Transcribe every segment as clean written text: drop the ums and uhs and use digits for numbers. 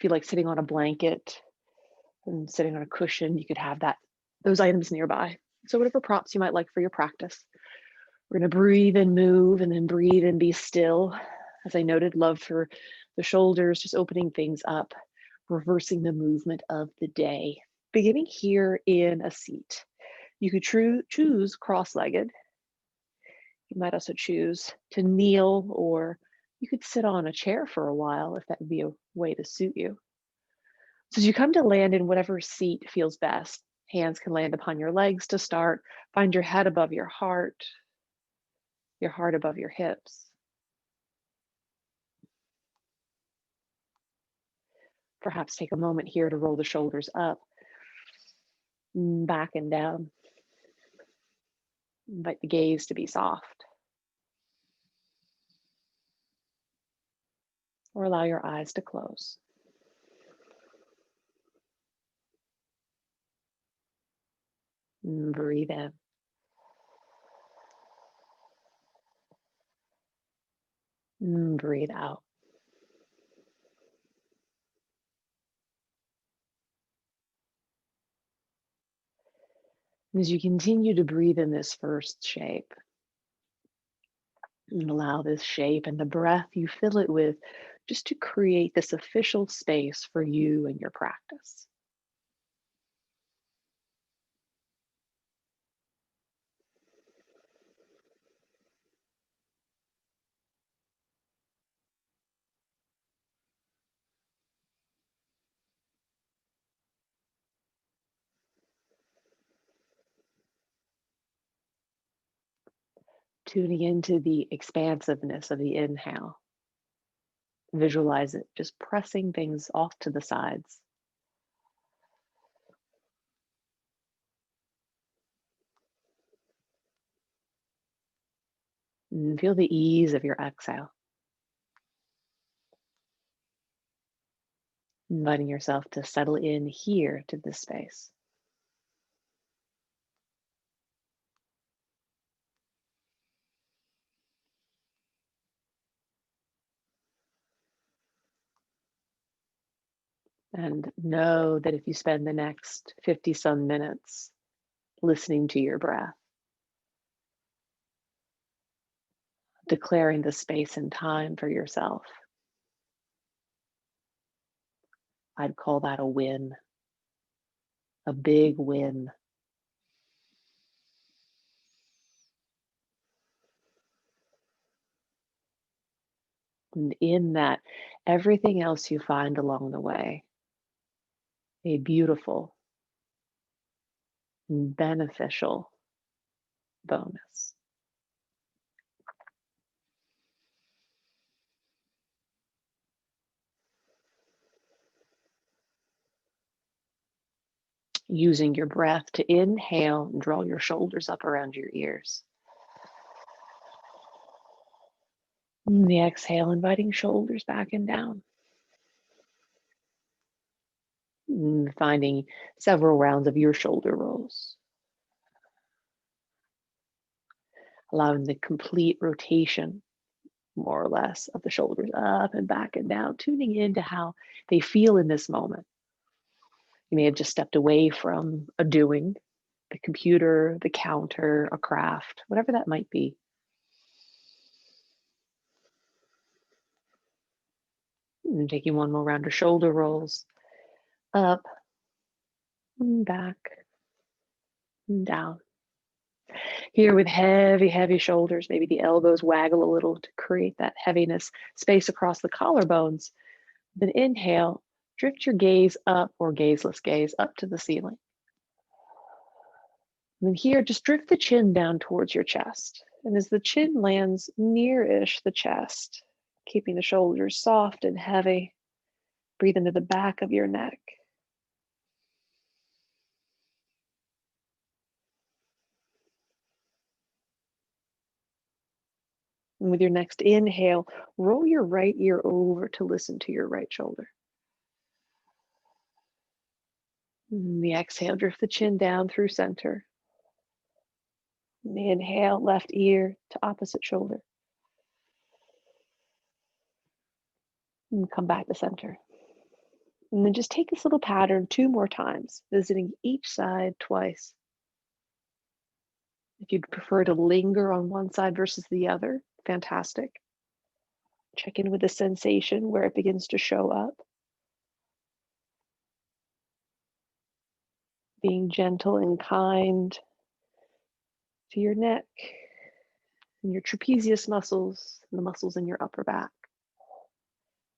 If you like sitting on a blanket and sitting on a cushion, you could have those items nearby. So whatever props you might like for your practice. We're going to breathe and move and then breathe and be still. As I noted, love for the shoulders, just opening things up, reversing the movement of the day. Beginning here in a seat. You could choose cross-legged. You might also choose to kneel, or you could sit on a chair for a while if that would be a way to suit you. So as you come to land in whatever seat feels best, hands can land upon your legs to start. Find your head above your heart above your hips. Perhaps take a moment here to roll the shoulders up, back and down. Invite the gaze to be soft. Or allow your eyes to close. Breathe in. Breathe out. As you continue to breathe in this first shape, and allow this shape and the breath you fill it with just to create this official space for you and your practice. Tuning into the expansiveness of the inhale. Visualize it just pressing things off to the sides. And feel the ease of your exhale. Inviting yourself to settle in here to this space. And know that if you spend the next 50 some minutes listening to your breath, declaring the space and time for yourself, I'd call that a win, a big win. And in that, everything else you find along the way, a beautiful and beneficial bonus. Using your breath to inhale and draw your shoulders up around your ears. And the exhale, inviting shoulders back and down. And finding several rounds of your shoulder rolls. Allowing the complete rotation, more or less, of the shoulders up and back and down, tuning into how they feel in this moment. You may have just stepped away from a doing, the computer, the counter, a craft, whatever that might be. And taking one more round of shoulder rolls, up, and back, and down. Here with heavy, heavy shoulders, maybe the elbows waggle a little to create that heaviness, space across the collarbones. Then inhale, drift your gaze up, or gazeless gaze up to the ceiling. And then here, just drift the chin down towards your chest. And as the chin lands near-ish the chest, keeping the shoulders soft and heavy, breathe into the back of your neck. And with your next inhale, roll your right ear over to listen to your right shoulder. And the exhale, drift the chin down through center. And the inhale, left ear to opposite shoulder. And come back to center. And then just take this little pattern 2 more times, visiting each side twice. If you'd prefer to linger on one side versus the other, fantastic. Check in with the sensation where it begins to show up, being gentle and kind to your neck and your trapezius muscles and the muscles in your upper back.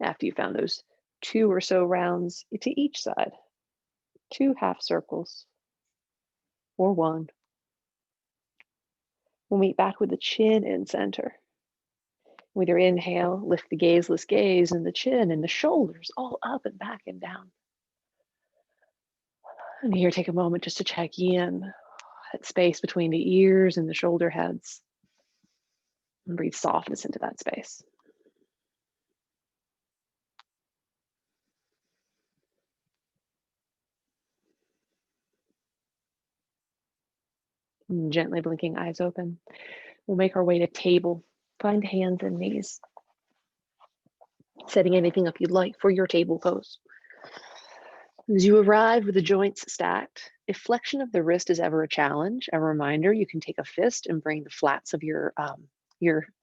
After you found those 2 or so rounds to each side, 2 half circles or 1, we'll meet back with the chin in center. With your inhale, lift the gazeless gaze and the chin and the shoulders all up and back and down. And here, take a moment just to check in that space between the ears and the shoulder heads. And breathe softness into that space. And gently blinking eyes open. We'll make our way to table. Find hands and knees. Setting anything up you'd like for your table pose. As you arrive with the joints stacked, if flexion of the wrist is ever a challenge, a reminder, you can take a fist and bring the flats of your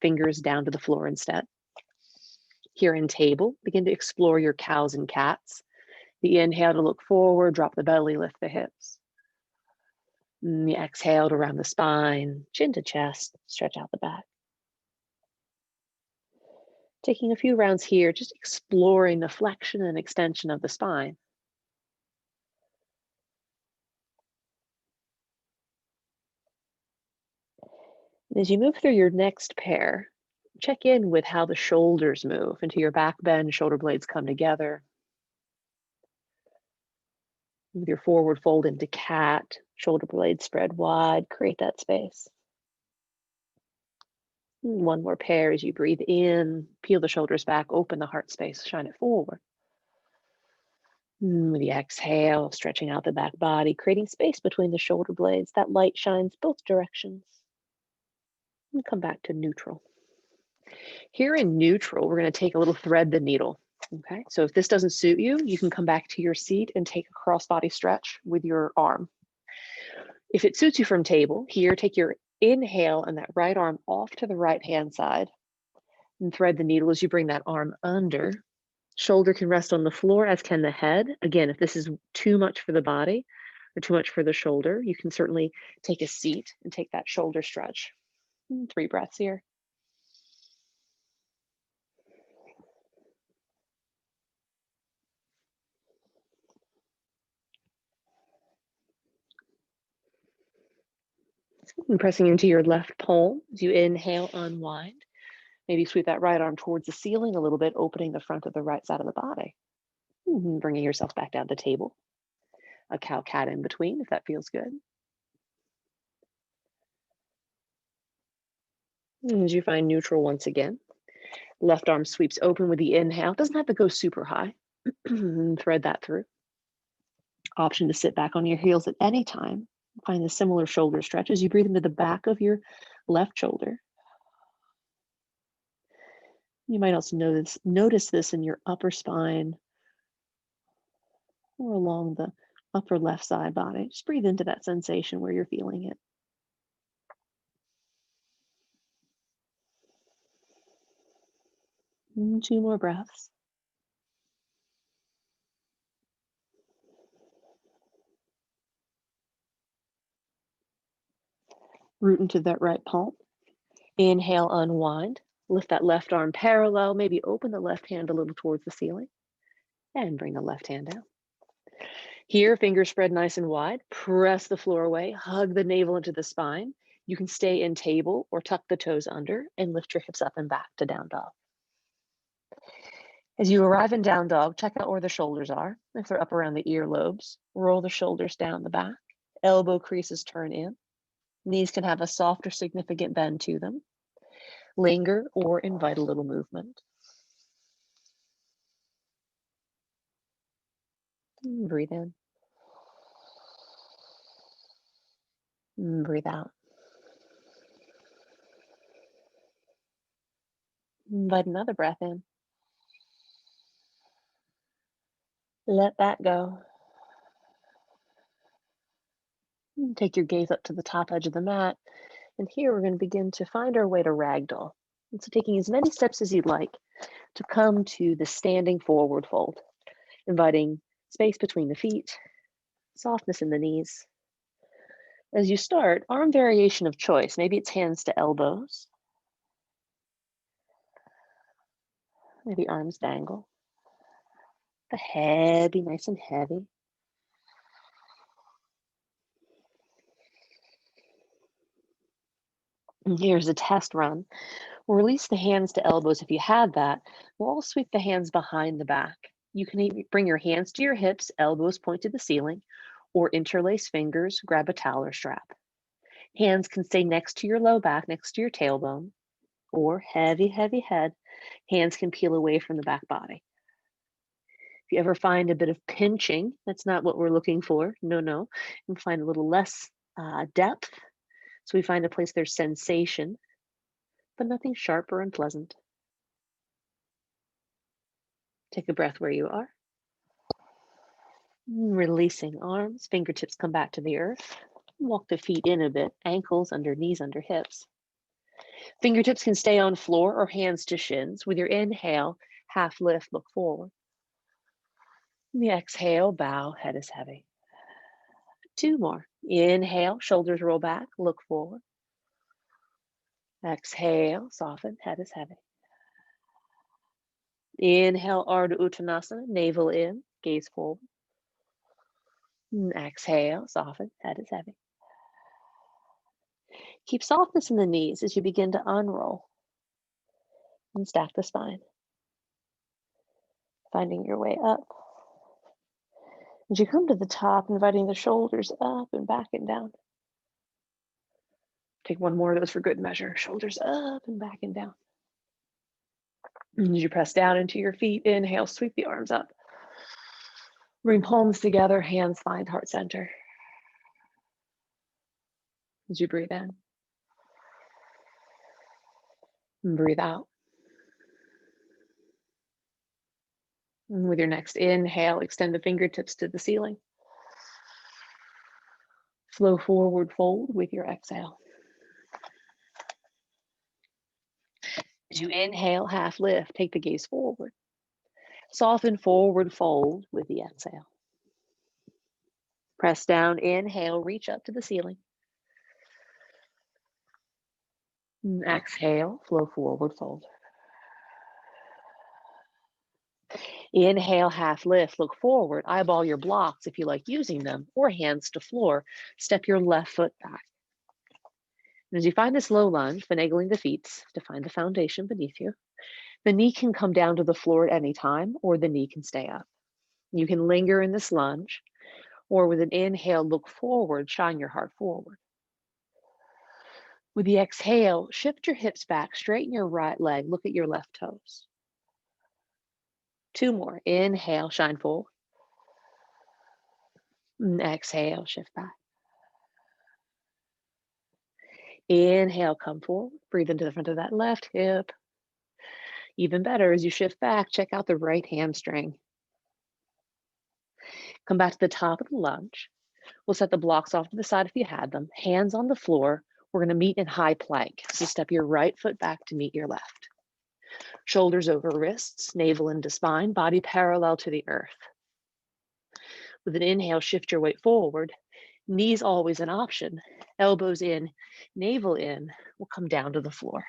fingers down to the floor instead. Here in table, begin to explore your cows and cats. The inhale to look forward, drop the belly, lift the hips. And the exhale to round the spine, chin to chest, stretch out the back. Taking a few rounds here, just exploring the flexion and extension of the spine. As you move through your next pair, check in with how the shoulders move into your back bend, shoulder blades come together. With your forward fold into cat, shoulder blades spread wide, create that space. And 1 more pair as you breathe in, peel the shoulders back, open the heart space, shine it forward. With the exhale, stretching out the back body, creating space between the shoulder blades. That light shines both directions. And come back to neutral. Here in neutral, we're going to take a little thread the needle. Okay, so if this doesn't suit you, you can come back to your seat and take a cross-body stretch with your arm. If it suits you from table, here, take your inhale and that right arm off to the right-hand side and thread the needle as you bring that arm under. Shoulder can rest on the floor, as can the head. Again, if this is too much for the body or too much for the shoulder, you can certainly take a seat and take that shoulder stretch. 3 breaths here. And pressing into your left palm as you inhale, unwind. Maybe sweep that right arm towards the ceiling a little bit, opening the front of the right side of the body. Bringing yourself back down to the table. A cow cat in between, if that feels good. And as you find neutral once again, left arm sweeps open with the inhale. Doesn't have to go super high. Thread that through. Option to sit back on your heels at any time. Find the similar shoulder stretch as you breathe into the back of your left shoulder. You might also notice this in your upper spine or along the upper left side body. Just breathe into that sensation where you're feeling it. And 2 more breaths. Root into that right palm. Inhale, unwind. Lift that left arm parallel. Maybe open the left hand a little towards the ceiling. And bring the left hand down. Here, fingers spread nice and wide. Press the floor away. Hug the navel into the spine. You can stay in table or tuck the toes under and lift your hips up and back to down dog. As you arrive in down dog, check out where the shoulders are. If they're up around the earlobes, roll the shoulders down the back. Elbow creases turn in. Knees can have a soft or significant bend to them. Linger or invite a little movement. Breathe in. Breathe out. Invite another breath in. Let that go. Take your gaze up to the top edge of the mat. And here we're going to begin to find our way to ragdoll. And so taking as many steps as you'd like to come to the standing forward fold, inviting space between the feet, softness in the knees. As you start, arm variation of choice. Maybe it's hands to elbows. Maybe arms dangle. The head be nice and heavy. And here's a test run. We'll release the hands to elbows if you had that. We'll all sweep the hands behind the back. You can even bring your hands to your hips, elbows point to the ceiling, or interlace fingers, grab a towel or strap. Hands can stay next to your low back, next to your tailbone, or heavy, heavy head. Hands can peel away from the back body. If you ever find a bit of pinching, that's not what we're looking for. No. You can find a little less depth. So we find a place there's sensation, but nothing sharp or unpleasant. Take a breath where you are. Releasing arms, fingertips come back to the earth. Walk the feet in a bit, ankles under knees, under hips. Fingertips can stay on floor or hands to shins. With your inhale, half lift, look forward. And the exhale, bow, head is heavy. 2 more. Inhale, shoulders roll back, look forward. Exhale, soften, head is heavy. Inhale, Ardha Uttanasana, navel in, gaze forward. And exhale, soften, head is heavy. Keep softness in the knees as you begin to unroll and stack the spine. Finding your way up. As you come to the top, inviting the shoulders up and back and down. Take one more of those for good measure. Shoulders up and back and down. And as you press down into your feet, inhale, sweep the arms up. Bring palms together, hands find heart center. As you breathe in. And breathe out. And with your next inhale, extend the fingertips to the ceiling. Flow forward, fold with your exhale. As you inhale, half lift, take the gaze forward. Soften forward, fold with the exhale. Press down, inhale, reach up to the ceiling. And exhale, flow forward, fold. Inhale, half lift, look forward, eyeball your blocks if you like using them, or hands to floor. Step your left foot back. And as you find this low lunge, finagling the feet to find the foundation beneath you, the knee can come down to the floor at any time, or the knee can stay up. You can linger in this lunge, or with an inhale, look forward, shine your heart forward. With the exhale, shift your hips back, straighten your right leg, look at your left toes. 2 more. Inhale, shine forward. And exhale, shift back. Inhale, come forward. Breathe into the front of that left hip. Even better, as you shift back, check out the right hamstring. Come back to the top of the lunge. We'll set the blocks off to the side if you had them. Hands on the floor. We're going to meet in high plank. So step your right foot back to meet your left. Shoulders over wrists, navel into spine, body parallel to the earth. With an inhale, shift your weight forward. Knees always an option. Elbows in, navel in. We'll come down to the floor.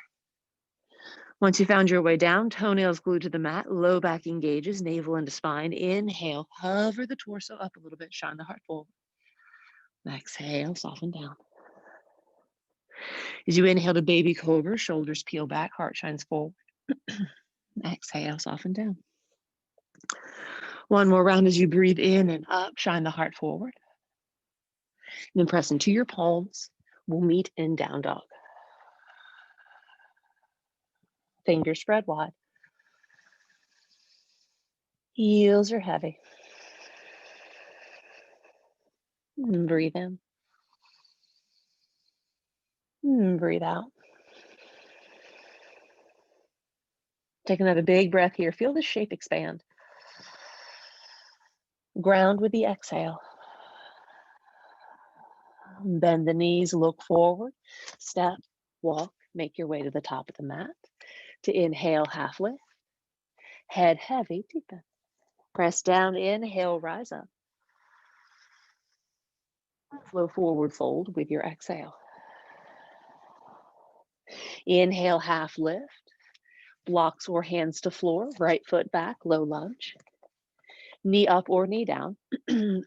Once you found your way down, toenails glued to the mat, low back engages, navel into spine. Inhale, hover the torso up a little bit, shine the heart forward. Exhale, soften down. As you inhale to baby cobra, shoulders peel back, heart shines forward. Exhale, soften down. One more round as you breathe in and up, shine the heart forward. And then press into your palms. We'll meet in down dog. Fingers spread wide. Heels are heavy. And breathe in. And breathe out. Take another big breath here. Feel the shape expand. Ground with the exhale. Bend the knees, look forward, step, walk, make your way to the top of the mat. To inhale, half lift. Head heavy, deepen. Press down, inhale, rise up. Flow forward, fold with your exhale. Inhale, half lift. Blocks or hands to floor, right foot back, low lunge. Knee up or knee down.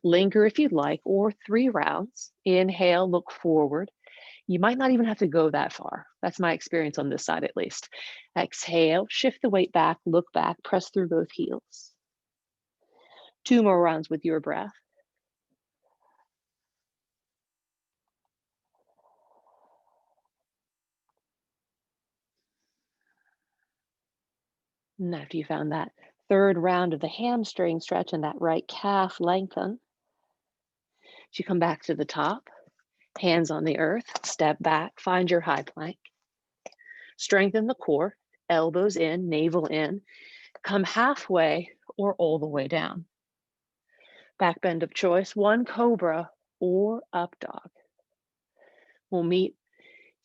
Linger if you'd like, or 3 rounds. Inhale, look forward. You might not even have to go that far. That's my experience on this side at least. Exhale, shift the weight back, look back, press through both heels. 2 more rounds with your breath. And after you found that 3rd round of the hamstring stretch and that right calf lengthen, as you come back to the top, hands on the earth, step back, find your high plank. Strengthen the core, elbows in, navel in, come halfway or all the way down. Back bend of choice, 1 cobra or up dog. We'll meet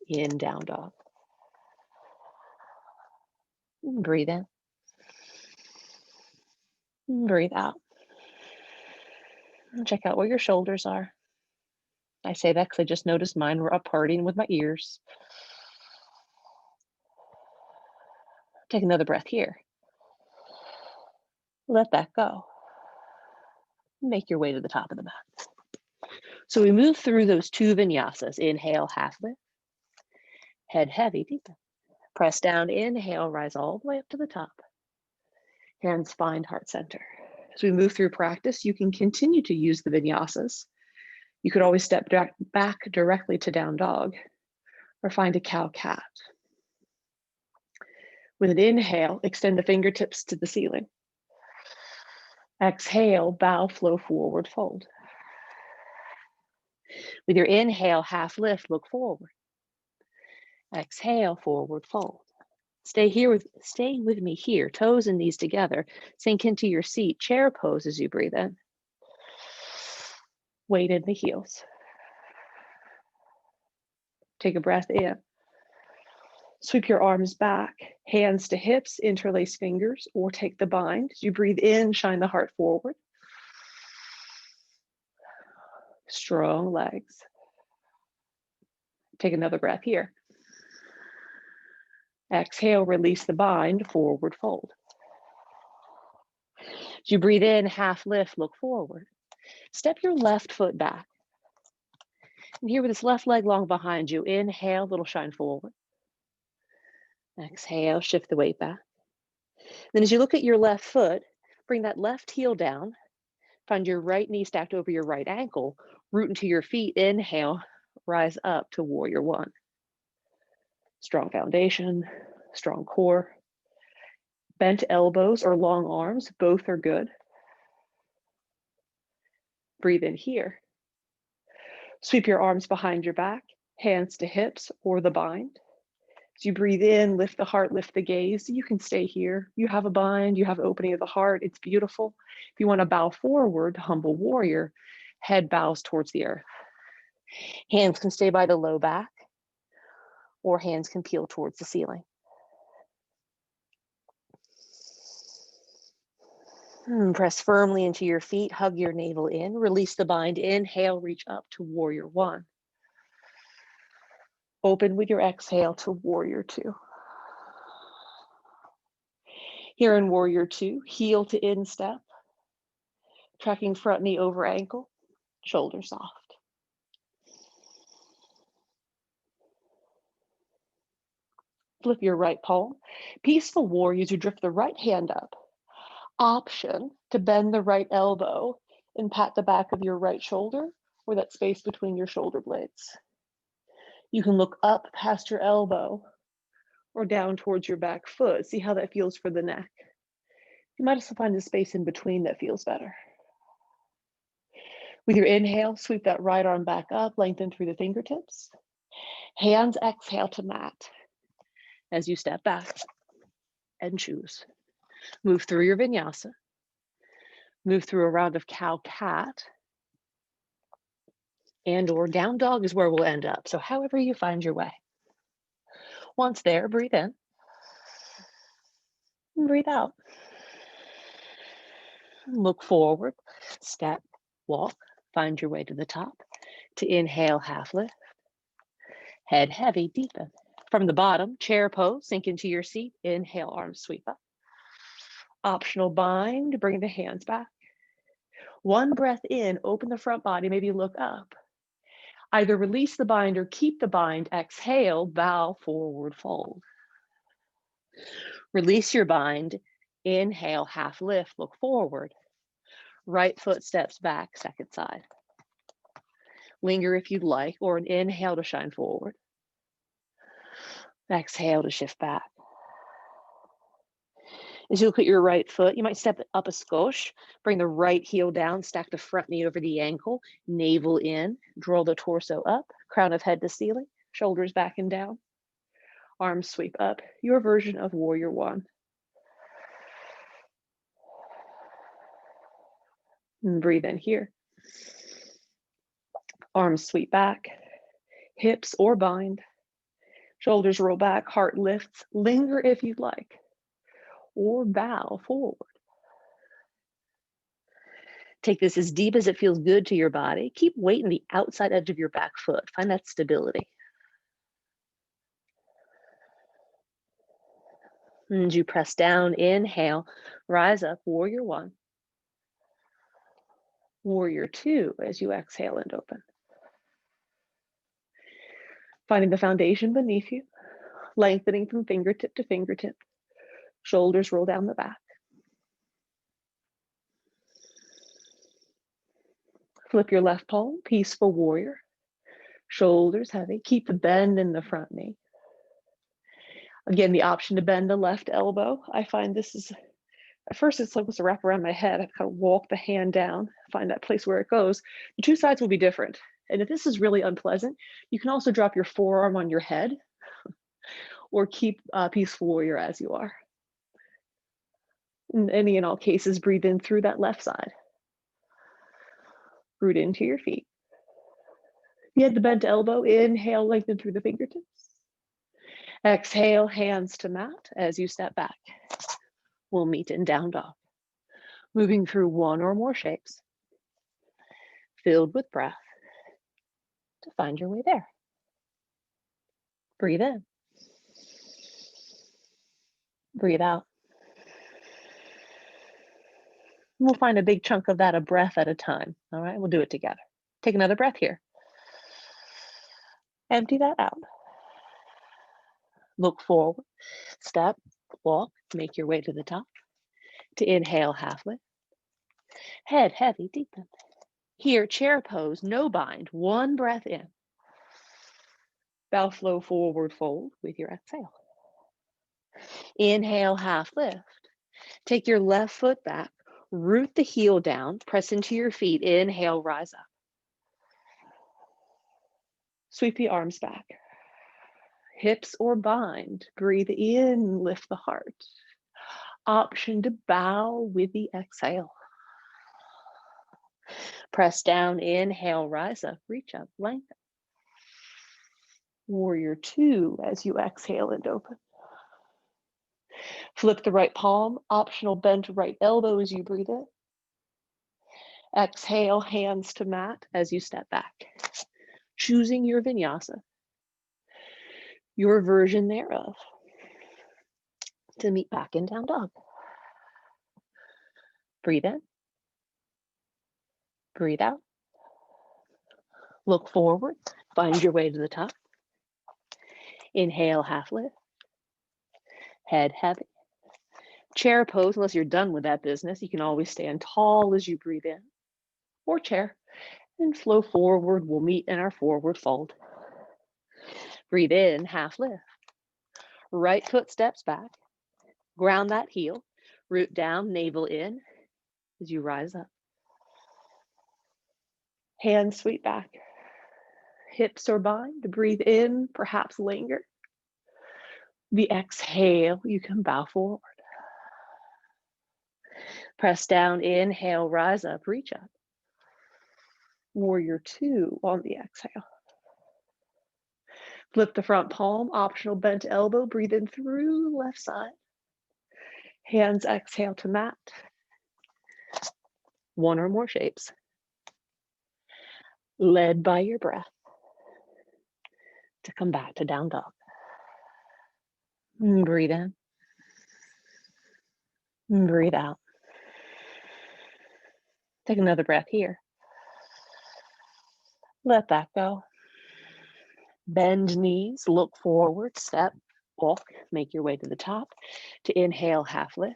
in down dog. Breathe in. Breathe out. And check out where your shoulders are. I say that because I just noticed mine were up partying with my ears. Take another breath here. Let that go. Make your way to the top of the mat. So we move through those 2 vinyasas. Inhale, half lift. Head heavy, deepen. Press down, inhale, rise all the way up to the top. Hands find heart center. As we move through practice, you can continue to use the vinyasas. You could always step back directly to down dog or find a cow cat. With an inhale, extend the fingertips to the ceiling. Exhale, bow, flow forward, fold. With your inhale, half lift, look forward. Exhale, forward fold. Stay with me here, toes and knees together. Sink into your seat, chair pose as you breathe in. Weight in the heels. Take a breath in. Sweep your arms back, hands to hips, interlace fingers, or take the bind. As you breathe in, shine the heart forward. Strong legs. Take another breath here. Exhale, release the bind, forward fold. As you breathe in, half lift, look forward. Step your left foot back. And here with this left leg long behind you, inhale, little shine forward. Exhale, shift the weight back. Then as you look at your left foot, bring that left heel down. Find your right knee stacked over your right ankle. Root into your feet, inhale, rise up to warrior 1. Strong foundation, strong core. Bent elbows or long arms, both are good. Breathe in here. Sweep your arms behind your back, hands to hips or the bind. As you breathe in, lift the heart, lift the gaze. You can stay here. You have a bind, you have opening of the heart. It's beautiful. If you want to bow forward, humble warrior, head bows towards the earth. Hands can stay by the low back or hands can peel towards the ceiling. Press firmly into your feet, hug your navel in, release the bind, inhale, reach up to warrior 1. Open with your exhale to warrior 2. Here in warrior 2, heel to instep, tracking front knee over ankle, shoulder soft. Flip your right palm. Peaceful warriors, you drift the right hand up. Option to bend the right elbow and pat the back of your right shoulder or that space between your shoulder blades. You can look up past your elbow or down towards your back foot. See how that feels for the neck. You might also find a space in between that feels better. With your inhale, sweep that right arm back up, lengthen through the fingertips. Hands exhale to mat as you step back and choose. Move through your vinyasa. Move through a round of cow-cat, and or down dog is where we'll end up. So however you find your way. Once there, breathe in and breathe out. Look forward, step, walk, find your way to the top. To inhale, half lift. Head heavy, deepen. From the bottom, chair pose, sink into your seat. Inhale, arms sweep up. Optional bind, bring the hands back. One breath in, open the front body, maybe look up. Either release the bind or keep the bind. Exhale, bow, forward fold. Release your bind. Inhale, half lift, look forward. Right foot steps back, second side. Linger if you'd like, or an inhale to shine forward. Exhale to shift back. As you look at your right foot, you might step up a skosh, bring the right heel down, stack the front knee over the ankle, navel in, draw the torso up, crown of head to ceiling, shoulders back and down, arms sweep up, your version of warrior one. And breathe in here. Arms sweep back, hips or bind, shoulders roll back, heart lifts, linger if you'd like, or bow forward. Take this as deep as it feels good to your body. Keep weight in the outside edge of your back foot. Find that stability. And you press down, inhale, rise up, warrior one. Warrior two as you exhale and open. Finding the foundation beneath you, lengthening from fingertip to fingertip. Shoulders roll down the back. Flip your left palm, peaceful warrior. Shoulders heavy. Keep the bend in the front knee. Again, the option to bend the left elbow. I find this is, at first it's supposed to wrap around my head. I kind of walk the hand down, find that place where it goes. The two sides will be different. And if this is really unpleasant, you can also drop your forearm on your head or keep peaceful warrior as you are. In any and all cases, breathe in through that left side. Root into your feet. If you had the bent elbow, inhale, lengthen through the fingertips. Exhale, hands to mat as you step back. We'll meet in down dog. Moving through one or more shapes, filled with breath to find your way there. Breathe in. Breathe out. We'll find a big chunk of that a breath at a time. All right, we'll do it together. Take another breath here. Empty that out. Look forward, step, walk, make your way to the top. To inhale, half lift. Head heavy, deepen. Here, chair pose, no bind, one breath in. Bow, flow, forward fold with your exhale. Inhale, half lift. Take your left foot back, root the heel down, press into your feet. Inhale, rise up. Sweep the arms back. Hips or bind. Breathe in, lift the heart. Option to bow with the exhale. Press down, inhale, rise up, reach up, lengthen. Warrior two as you exhale and open. Flip the right palm, optional bend right elbow as you breathe in. Exhale, hands to mat as you step back. Choosing your vinyasa, your version thereof, to meet back in down dog. Breathe in. Breathe out. Look forward, find your way to the top. Inhale, half lift. Head heavy. Chair pose, unless you're done with that business, you can always stand tall as you breathe in, or chair, and flow forward. We'll meet in our forward fold. Breathe in, half lift. Right foot steps back. Ground that heel, root down, navel in as you rise up. Hands sweep back. Hips or bind. Breathe in, perhaps linger. The exhale, you can bow forward. Press down, inhale, rise up, reach up. Warrior two on the exhale. Flip the front palm, optional bent elbow, breathe in through left side. Hands exhale to mat. One or more shapes. Led by your breath to come back to down dog. Breathe in. Breathe out. Take another breath here. Let that go. Bend knees, look forward, step, walk, make your way to the top. To inhale, half lift.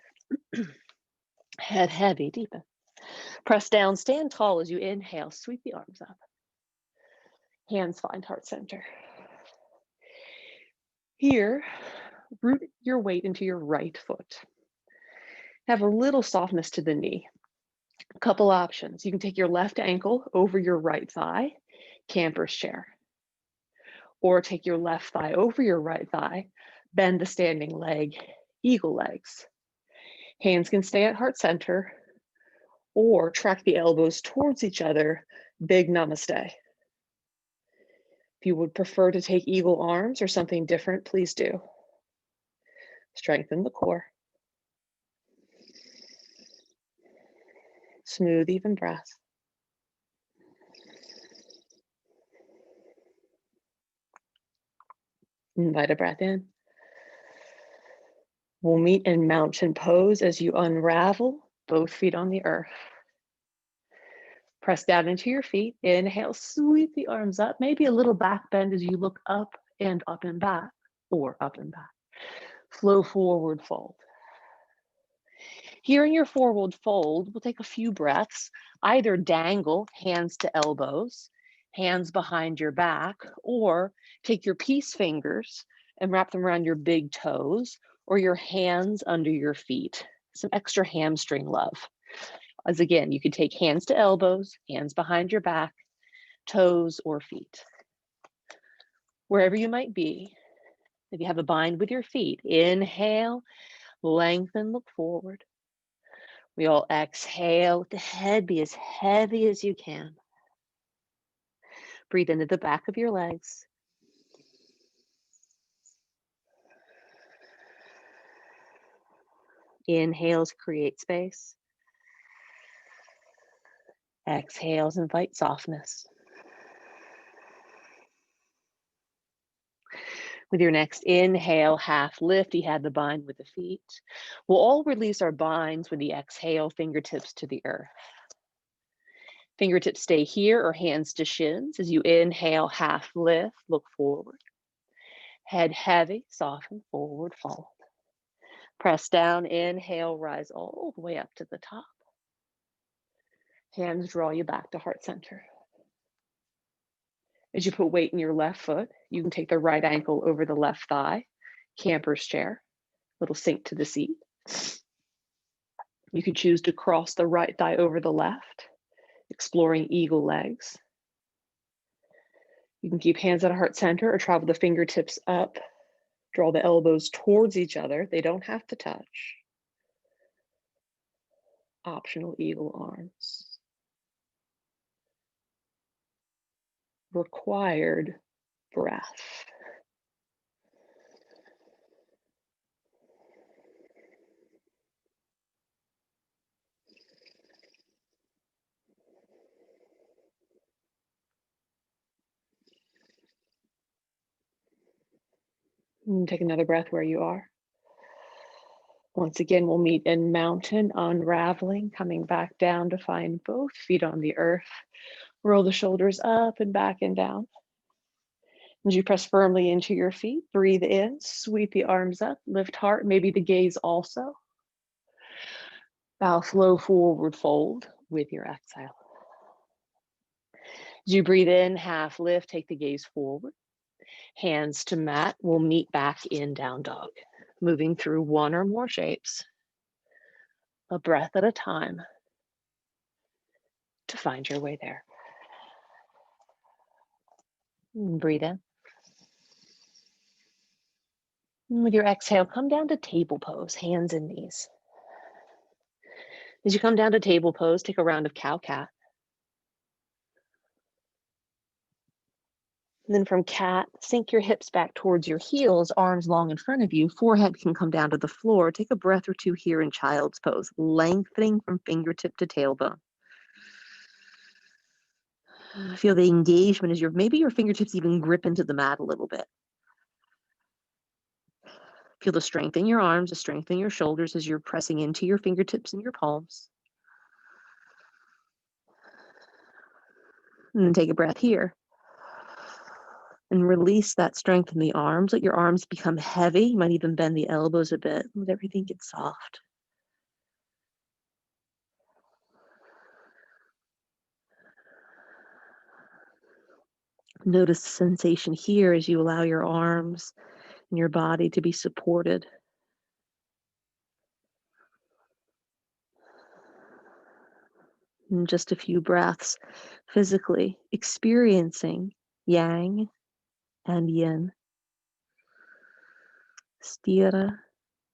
Head heavy, deepen. Press down, stand tall as you inhale, sweep the arms up. Hands find heart center. Here, root your weight into your right foot. Have a little softness to the knee. A couple options. You can take your left ankle over your right thigh, camper's chair. Or take your left thigh over your right thigh, bend the standing leg, eagle legs. Hands can stay at heart center, or track the elbows towards each other, big namaste. If you would prefer to take eagle arms or something different, please do. Strengthen the core. Smooth, even breath. Invite a breath in. We'll meet in mountain pose as you unravel, both feet on the earth. Press down into your feet. Inhale, sweep the arms up. Maybe a little back bend as you look up and back, or up and back. Flow forward, fold. Here in your forward fold, we'll take a few breaths. Either dangle, hands to elbows, hands behind your back, or take your peace fingers and wrap them around your big toes, or your hands under your feet. Some extra hamstring love. As again, you could take hands to elbows, hands behind your back, toes or feet. Wherever you might be, if you have a bind with your feet, inhale, lengthen, look forward. We all exhale, let the head be as heavy as you can. Breathe into the back of your legs. Inhales, create space. Exhales, invite softness. With your next inhale, half lift, you had the bind with the feet. We'll all release our binds with the exhale, fingertips to the earth. Fingertips stay here or hands to shins. As you inhale, half lift, look forward. Head heavy, soften, forward fold. Press down, inhale, rise all the way up to the top. Hands draw you back to heart center. As you put weight in your left foot, you can take the right ankle over the left thigh, camper's chair, little sink to the seat. You can choose to cross the right thigh over the left, exploring eagle legs. You can keep hands at heart center or travel the fingertips up. Draw the elbows towards each other. They don't have to touch. Optional eagle arms. Required breath. And take another breath where you are. Once again, we'll meet in mountain, unraveling, coming back down to find both feet on the earth. Roll the shoulders up and back and down. As you press firmly into your feet, breathe in, sweep the arms up, lift heart, maybe the gaze also. Bow, flow forward, fold with your exhale. As you breathe in, half lift, take the gaze forward. Hands to mat, we'll meet back in down dog. Moving through one or more shapes, a breath at a time to find your way there. And breathe in. And with your exhale, come down to table pose, hands and knees. As you come down to table pose, take a round of cow-cat. And then from cat, sink your hips back towards your heels, arms long in front of you. Forehead can come down to the floor. Take a breath or two here in child's pose, lengthening from fingertip to tailbone. Feel the engagement as maybe your fingertips even grip into the mat a little bit. Feel the strength in your arms, the strength in your shoulders as you're pressing into your fingertips and your palms. And then take a breath here. And release that strength in the arms. Let your arms become heavy. You might even bend the elbows a bit. Let everything get soft. Notice the sensation here as you allow your arms and your body to be supported. And just a few breaths, physically experiencing yang and yin, stira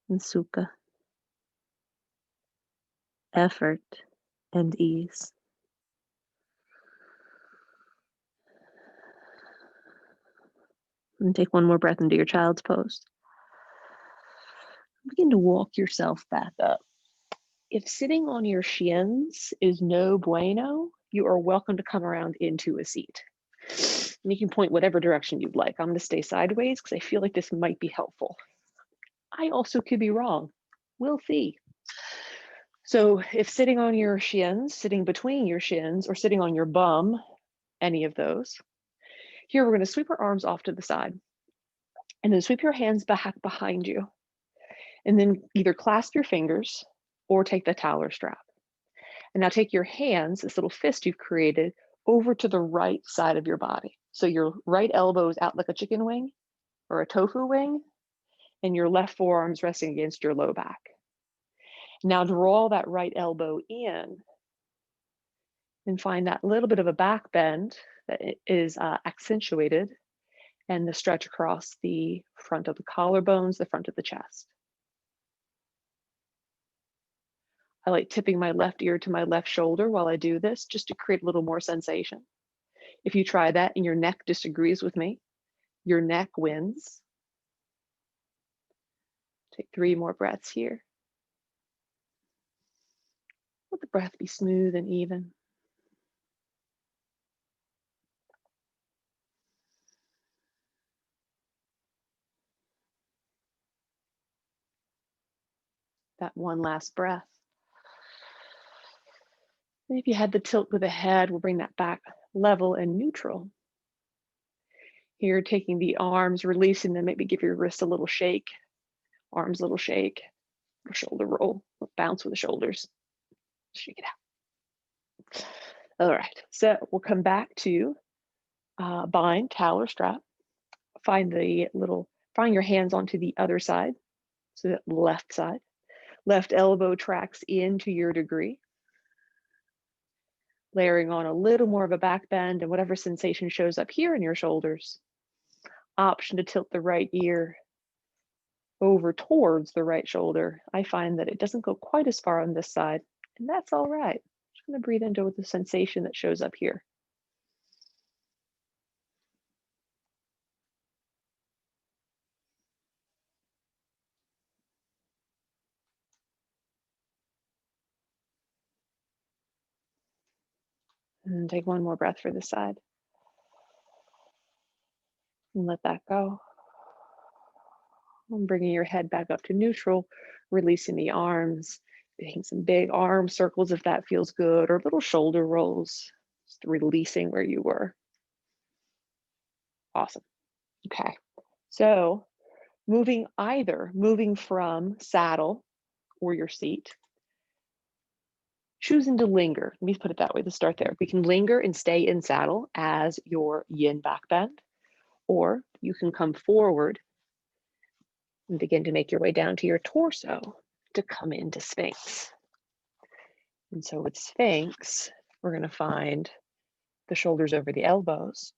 and sukha, effort and ease. And take one more breath into your child's pose. Begin to walk yourself back up. If sitting on your shins is no bueno, you are welcome to come around into a seat. And you can point whatever direction you'd like. I'm going to stay sideways because I feel like this might be helpful. I also could be wrong. We'll see. So if sitting on your shins, sitting between your shins, or sitting on your bum, any of those, here we're going to sweep our arms off to the side. And then sweep your hands back behind you. And then either clasp your fingers or take the taller strap. And now take your hands, this little fist you've created, over to the right side of your body. So your right elbow is out like a chicken wing or a tofu wing, and your left forearm's resting against your low back. Now draw that right elbow in and find that little bit of a back bend that is accentuated, and the stretch across the front of the collarbones, the front of the chest. I like tipping my left ear to my left shoulder while I do this, just to create a little more sensation. If you try that and your neck disagrees with me, your neck wins. Take 3 more breaths here. Let the breath be smooth and even. That one last breath. And if you had the tilt with the head, we'll bring that back level and neutral. Here, taking the arms, releasing them, maybe give your wrist a little shake, arms a little shake, shoulder roll, bounce with the shoulders, shake it out. All right, so we'll come back to bind, towel or strap. Find your hands onto the other side, so that left side. Left elbow tracks into your degree. Layering on a little more of a back bend and whatever sensation shows up here in your shoulders. Option to tilt the right ear over towards the right shoulder. I find that it doesn't go quite as far on this side, and that's all right. Just gonna breathe into the sensation that shows up here. And take one more breath for this side. And let that go. And bringing your head back up to neutral, releasing the arms, making some big arm circles if that feels good, or little shoulder rolls, just releasing where you were. Awesome. Okay. So moving from saddle or your seat, choosing to linger. Let me put it that way. Let's start there. We can linger and stay in saddle as your yin back bend, or you can come forward and begin to make your way down to your torso to come into Sphinx. And so with Sphinx, we're going to find the shoulders over the elbows,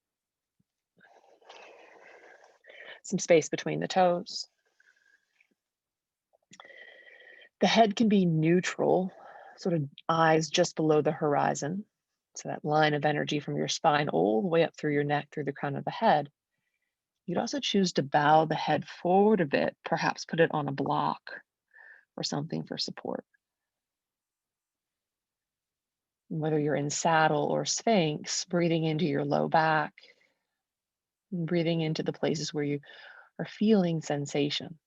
some space between the toes. The head can be neutral, sort of eyes just below the horizon. So that line of energy from your spine all the way up through your neck, through the crown of the head. You could also choose to bow the head forward a bit, perhaps put it on a block or something for support. Whether you're in saddle or sphinx, breathing into your low back, and breathing into the places where you are feeling sensation.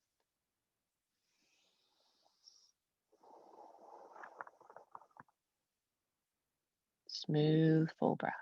Smooth, full breath.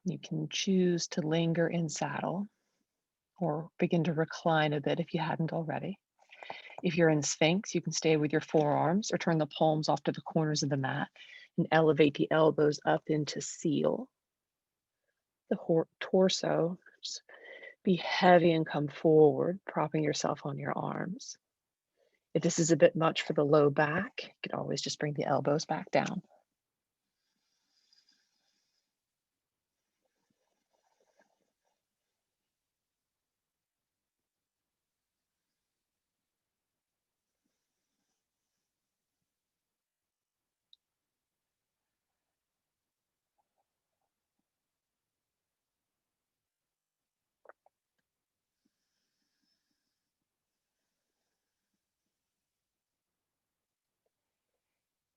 You can choose to linger in saddle or begin to recline a bit if you hadn't already. If you're in Sphinx, you can stay with your forearms or turn the palms off to the corners of the mat and elevate the elbows up into seal. The torso, just be heavy and come forward, propping yourself on your arms. If this is a bit much for the low back, you could always just bring the elbows back down.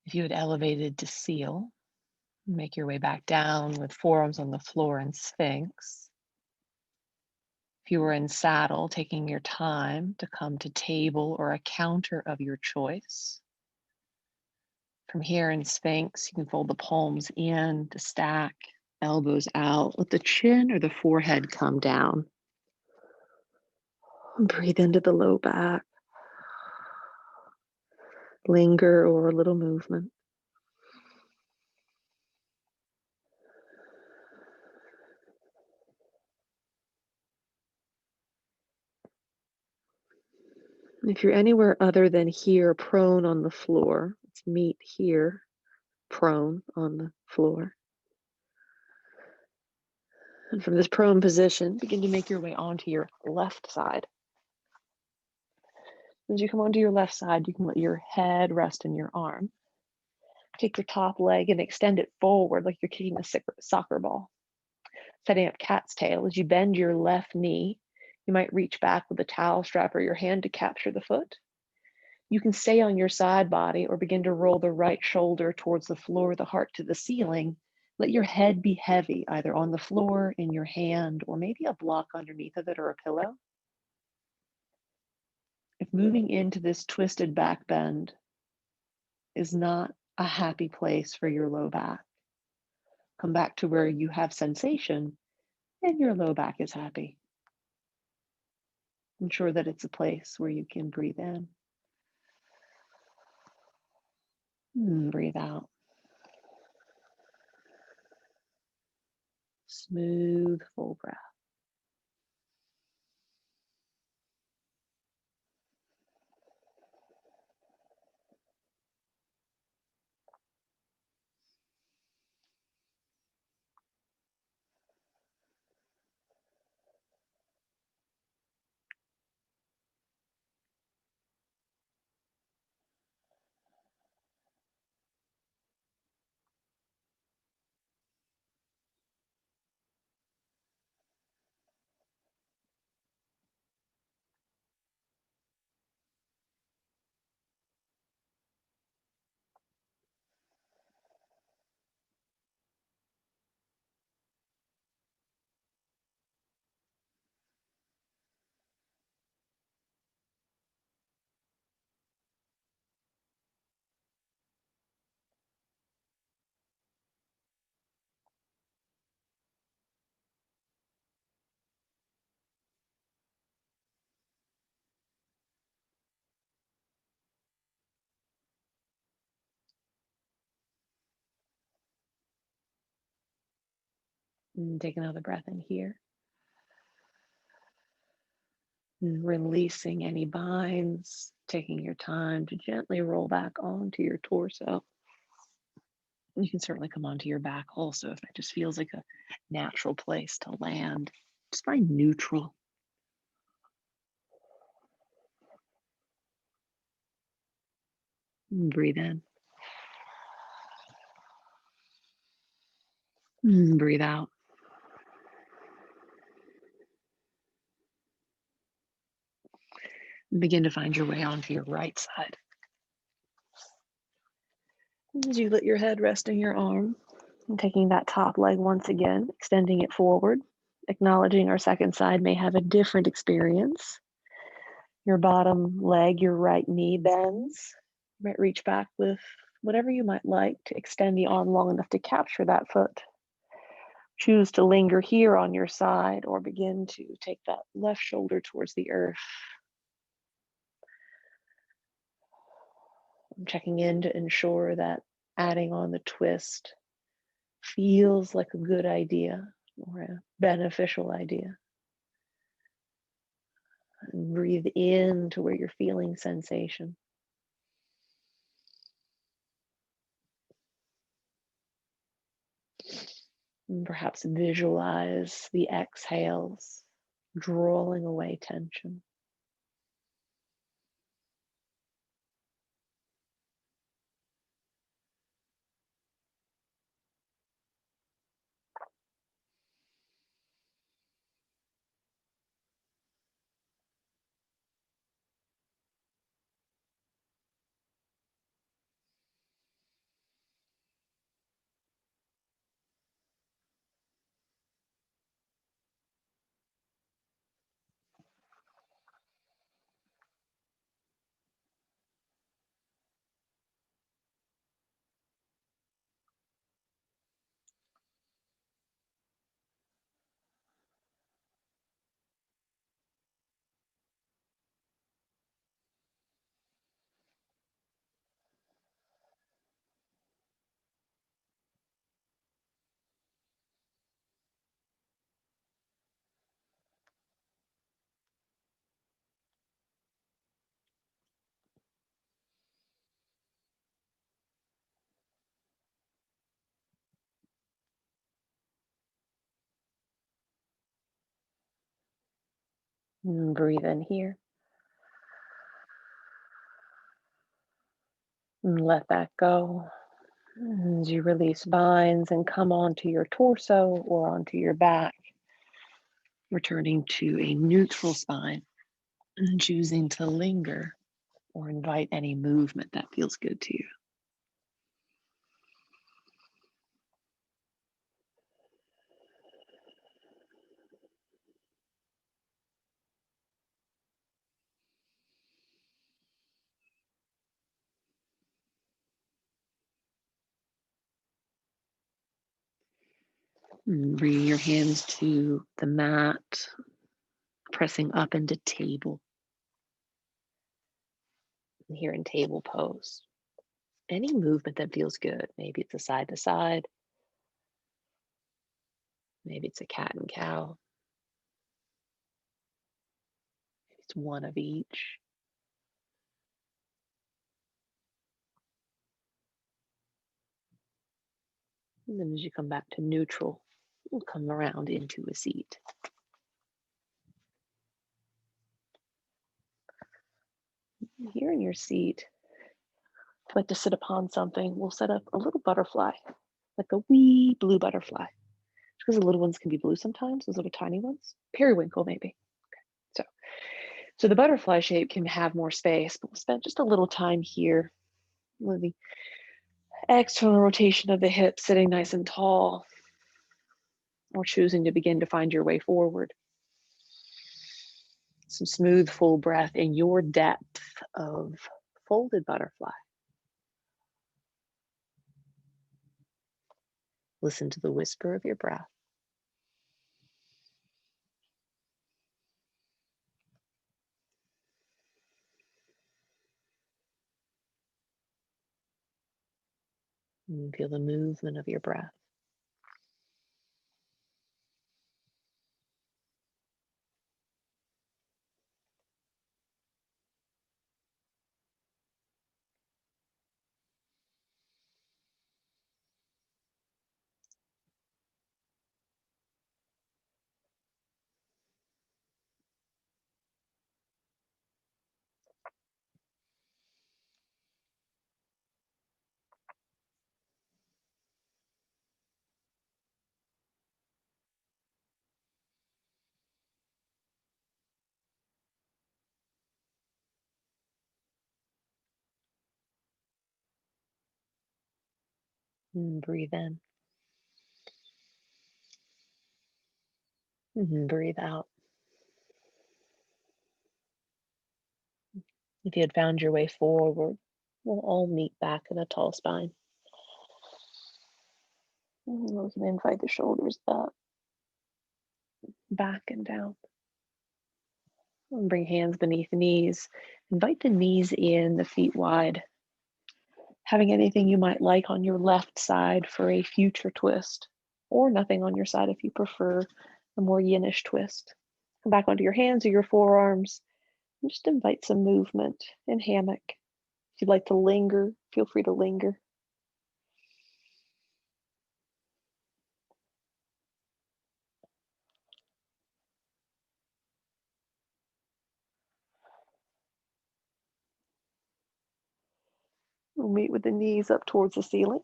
If you had elevated to seal, make your way back down with forearms on the floor in Sphinx. If you were in saddle, taking your time to come to table or a counter of your choice. From here in Sphinx, you can fold the palms in to stack, elbows out. Let the chin or the forehead come down. Breathe into the low back. Linger or a little movement. If you're anywhere other than here, prone on the floor, let's meet here, prone on the floor. And from this prone position, begin to make your way onto your left side. As you come onto your left side, you can let your head rest in your arm. Take your top leg and extend it forward like you're kicking a soccer ball. Setting up cat's tail. As you bend your left knee, you might reach back with a towel strap or your hand to capture the foot. You can stay on your side body or begin to roll the right shoulder towards the floor, the heart to the ceiling. Let your head be heavy, either on the floor, in your hand, or maybe a block underneath of it or a pillow. If moving into this twisted back bend is not a happy place for your low back, come back to where you have sensation and your low back is happy. Ensure that it's a place where you can breathe in. Breathe out. Smooth, full breath. And take another breath in here. And releasing any binds, taking your time to gently roll back onto your torso. You can certainly come onto your back also if that just feels like a natural place to land. Just find neutral. And breathe in. And breathe out. And begin to find your way onto your right side. As you let your head rest in your arm, and taking that top leg once again, extending it forward, acknowledging our second side may have a different experience. Your bottom leg, your right knee bends. You might reach back with whatever you might like to extend the arm long enough to capture that foot. Choose to linger here on your side or begin to take that left shoulder towards the earth. I'm checking in to ensure that adding on the twist feels like a good idea or a beneficial idea. And breathe in to where you're feeling sensation. And perhaps visualize the exhales drawing away tension. And breathe in here. And let that go. As you release binds and come onto your torso or onto your back, returning to a neutral spine and choosing to linger or invite any movement that feels good to you. And bringing your hands to the mat, pressing up into table. And here in table pose. Any movement that feels good. Maybe it's a side to side. Maybe it's a cat and cow. Maybe it's one of each. And then as you come back to neutral, you'll come around into a seat. Here in your seat, if you like to sit upon something, we'll set up a little butterfly, like a wee blue butterfly. Because the little ones can be blue sometimes, those little tiny ones. Periwinkle, maybe. So the butterfly shape can have more space, but we'll spend just a little time here with the external rotation of the hips, sitting nice and tall, or choosing to begin to find your way forward. Some smooth, full breath in your depth of folded butterfly. Listen to the whisper of your breath. And feel the movement of your breath. And breathe in. And breathe out. If you had found your way forward, we'll all meet back in a tall spine. And we can invite the shoulders up, back and down. And bring hands beneath the knees. Invite the knees in, the feet wide. Having anything you might like on your left side for a future twist, or nothing on your side if you prefer a more yinish twist. Come back onto your hands or your forearms and just invite some movement in hammock. If you'd like to linger, feel free to linger. We'll meet with the knees up towards the ceiling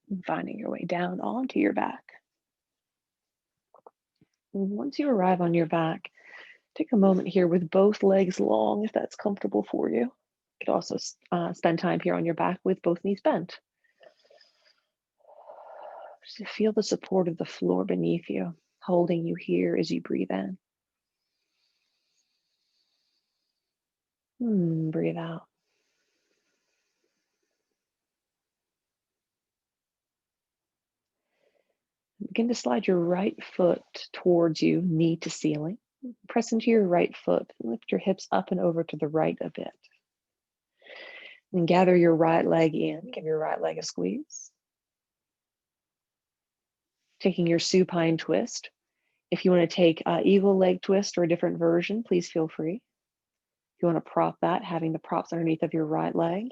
and finding your way down onto your back. And once you arrive on your back, take a moment here with both legs long if that's comfortable for you. You could also spend time here on your back with both knees bent. Just feel the support of the floor beneath you, holding you here as you breathe in. Breathe out. Begin to slide your right foot towards you, knee to ceiling. Press into your right foot and lift your hips up and over to the right a bit. And gather your right leg in. Give your right leg a squeeze. Taking your supine twist. If you want to take eagle leg twist or a different version, please feel free. If you want to prop that, having the props underneath of your right leg.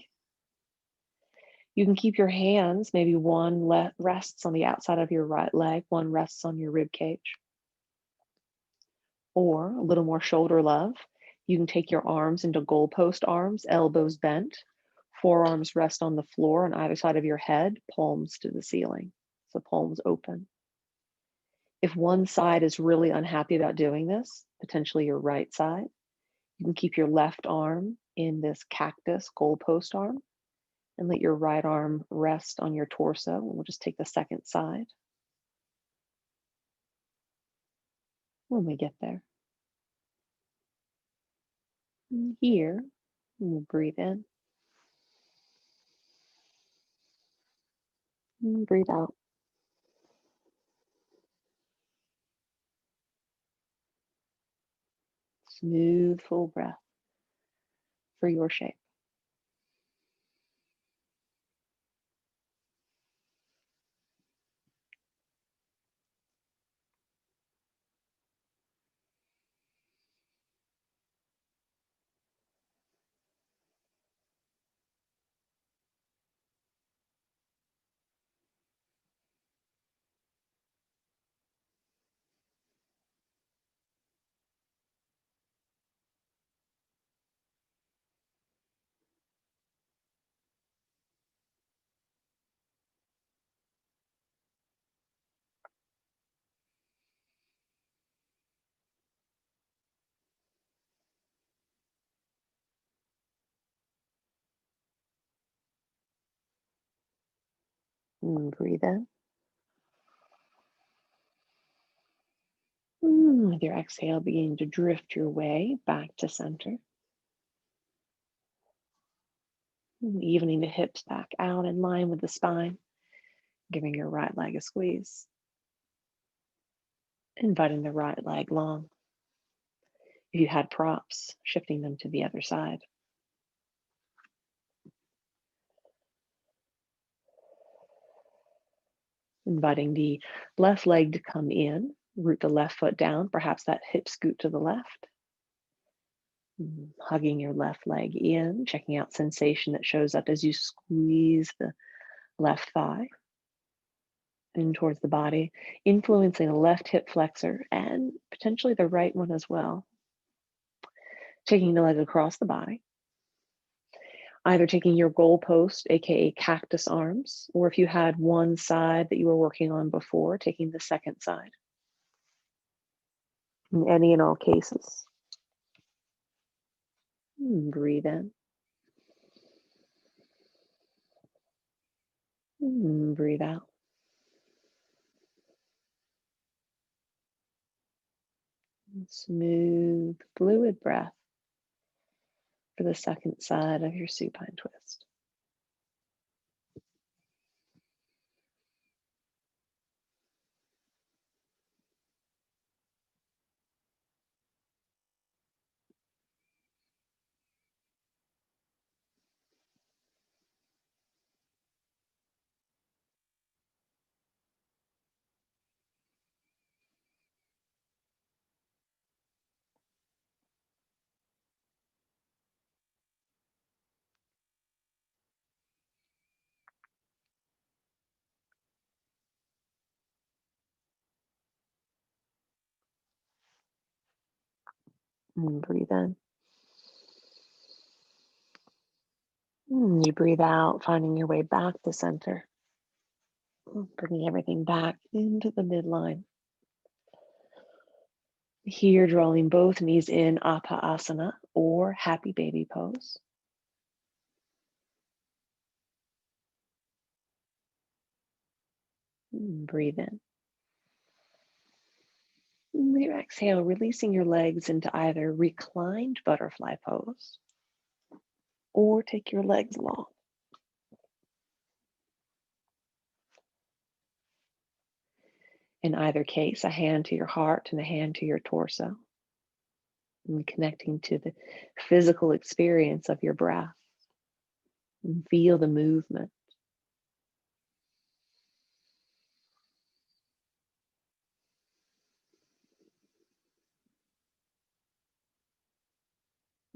You can keep your hands, maybe one rests on the outside of your right leg, one rests on your rib cage. Or a little more shoulder love, you can take your arms into goalpost arms, elbows bent, forearms rest on the floor on either side of your head, palms to the ceiling, so palms open. If one side is really unhappy about doing this, potentially your right side, you can keep your left arm in this cactus goalpost arm and let your right arm rest on your torso. And we'll just take the second side when we get there. And here, we'll breathe in and breathe out. Smooth, full breath for your shape. And breathe in. With your exhale, beginning to drift your way back to center. Evening the hips back out in line with the spine, giving your right leg a squeeze. Inviting the right leg long. If you had props, shifting them to the other side. Inviting the left leg to come in, root the left foot down, perhaps that hip scoot to the left. Hugging your left leg in, checking out sensation that shows up as you squeeze the left thigh in towards the body, influencing the left hip flexor and potentially the right one as well. Taking the leg across the body, either taking your goalpost, aka cactus arms, or if you had one side that you were working on before, taking the second side. In any and all cases. Breathe in. Breathe out. Smooth, fluid breath for the second side of your supine twist. Breathe in. You breathe out, finding your way back to center, bringing everything back into the midline. Here, drawing both knees in, Apasana or happy baby pose. Breathe in. Your exhale, releasing your legs into either reclined butterfly pose or take your legs long. In either case, a hand to your heart and a hand to your torso, and connecting to the physical experience of your breath. And feel the movement.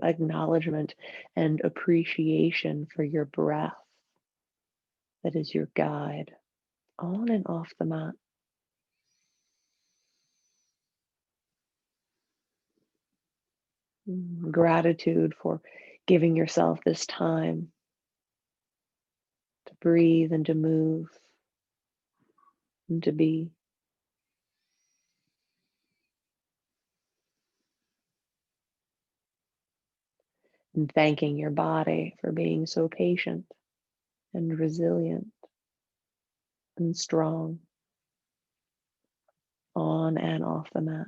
Acknowledgement and appreciation for your breath that is your guide on and off the mat. Gratitude for giving yourself this time to breathe and to move and to be. And thanking your body for being so patient and resilient and strong on and off the mat.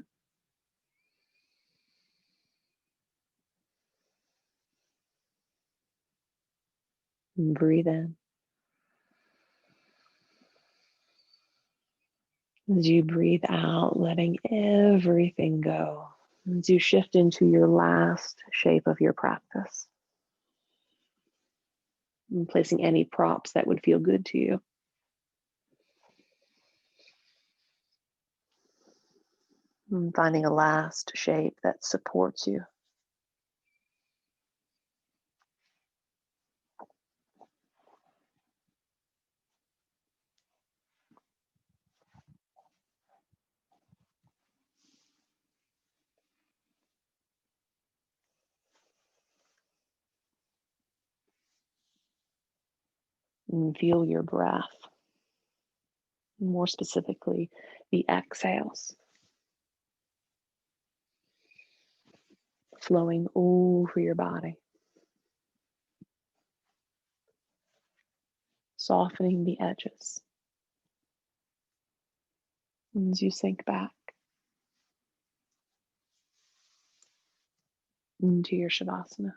And breathe in. As you breathe out, letting everything go. As you shift into your last shape of your practice. And placing any props that would feel good to you. And finding a last shape that supports you. And feel your breath. More specifically, the exhales. Flowing over your body. Softening the edges. As you sink back into your Shavasana.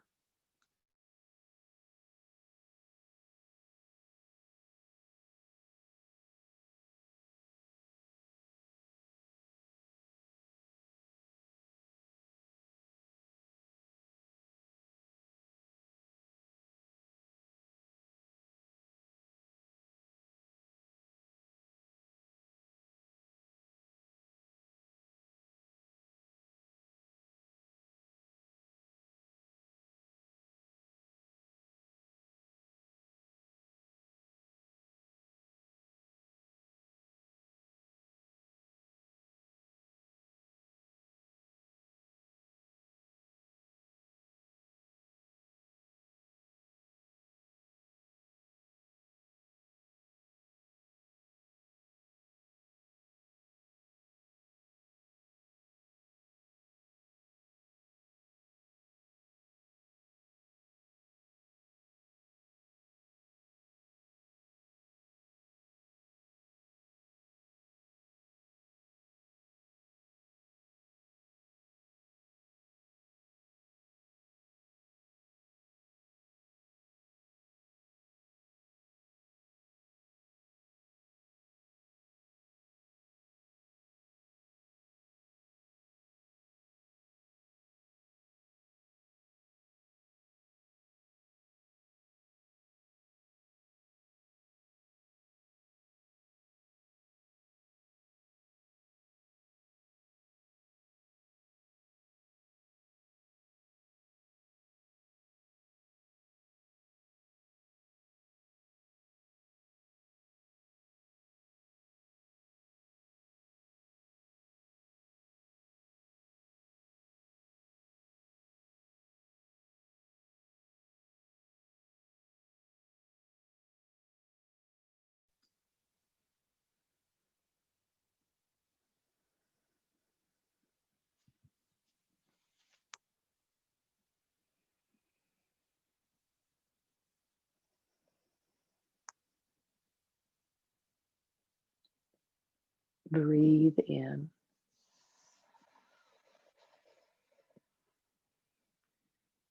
Breathe in.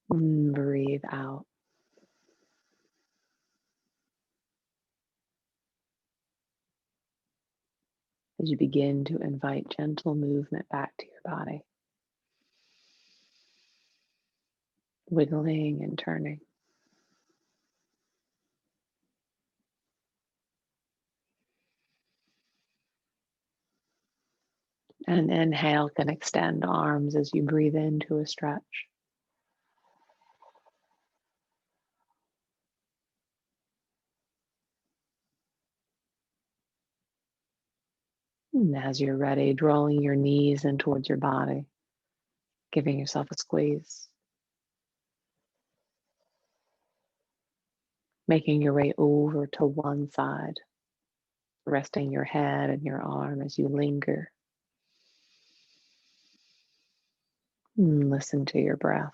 Breathe out. As you begin to invite gentle movement back to your body, wiggling and turning. And inhale can extend arms as you breathe into a stretch. And as you're ready, drawing your knees in towards your body, giving yourself a squeeze. Making your way over to one side, resting your head and your arm as you linger. And listen to your breath.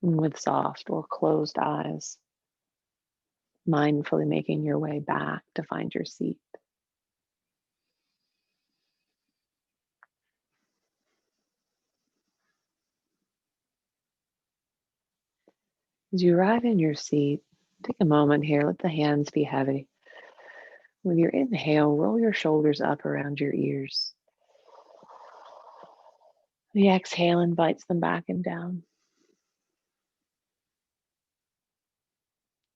And with soft or closed eyes, mindfully making your way back to find your seat. As you arrive in your seat, take a moment here, let the hands be heavy. With your inhale, roll your shoulders up around your ears. The exhale invites them back and down.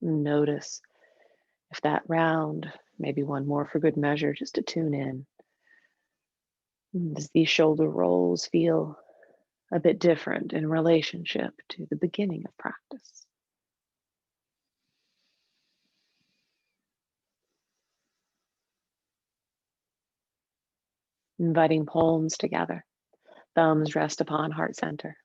Notice if that round, maybe one more for good measure, just to tune in. Does these shoulder rolls feel a bit different in relationship to the beginning of practice? Inviting palms together, thumbs rest upon heart center.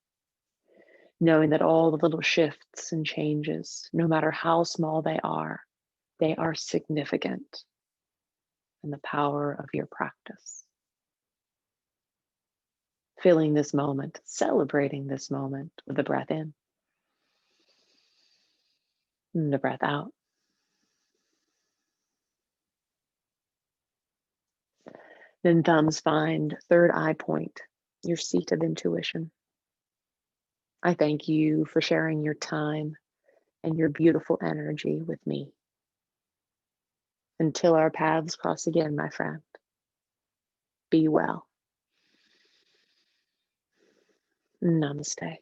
Knowing that all the little shifts and changes, no matter how small they are significant in the power of your practice. Feeling this moment, celebrating this moment with the breath in and the breath out. Then thumbs find third eye point, your seat of intuition. I thank you for sharing your time and your beautiful energy with me. Until our paths cross again, my friend, be well. Namaste.